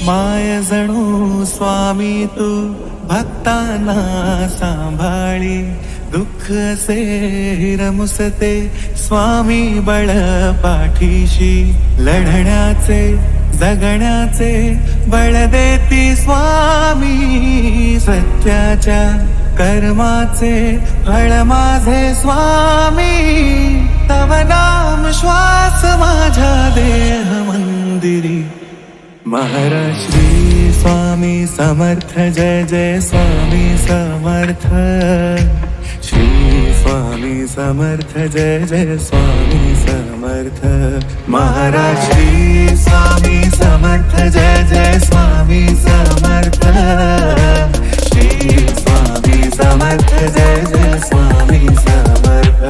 माय जणू स्वामी तू भक्तांना सांभाळी, दुःख असे हिरमुसते स्वामी बळ पाठीशी, लढण्याचे जगण्याचे बळ देती स्वामी, सत्याच्या कर्माचे फळ माझे स्वामी, तव नाम श्वास माझ्या देह मंदिरी। महाराज श्री स्वामी समर्थ, जय जय स्वामी समर्थ, श्री स्वामी समर्थ, जय जय स्वामी समर्थ। महाराज श्री स्वामी समर्थ, जय जय स्वामी समर्थ, श्री स्वामी समर्थ, जय जय स्वामी समर्थ।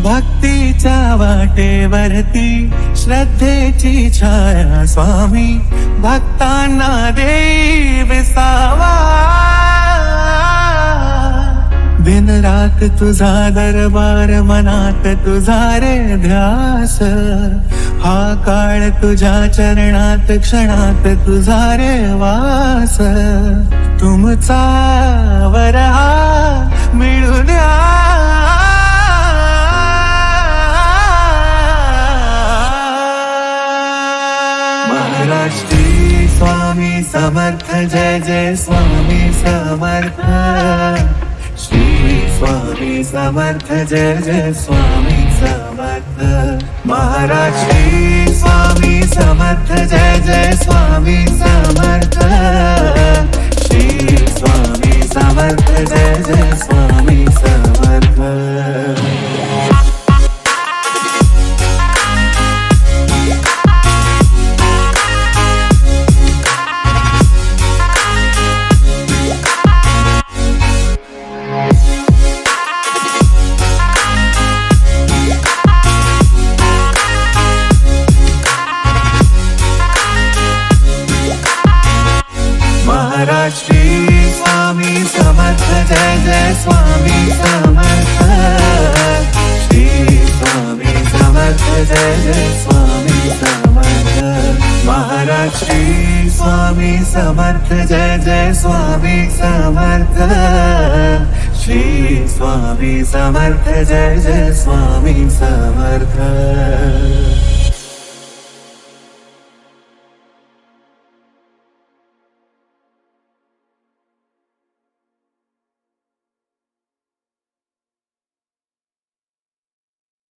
भक्तीच्या वाटेवरती श्रद्धेची छाया स्वामी, भक्तांना देई विसावा, दिन रात तुझा दरबार, मनात तुझा रे ध्यास, हा काळ तुझ्या चरणात क्षणात तुझा रे वास, तुमचा वरहा मिळू द्या श्री स्वामी समर्थ, जय जय स्वामी समर्थ, श्री स्वामी समर्थ, जय जय स्वामी समर्थ। महाराज श्री स्वामी समर्थ, जय जय स्वामी समर्थ, श्री स्वामी समर्थ, जय जय स्वामी समर्थ। महाराज श्री स्वामी समर्थ, जय जय स्वामी समर्थ, श्री स्वामी समर्थ, जय जय स्वामी समर्थ। महाराज श्री स्वामी समर्थ, जय जय स्वामी समर्थ, श्री स्वामी समर्थ, जय जय स्वामी समर्थ।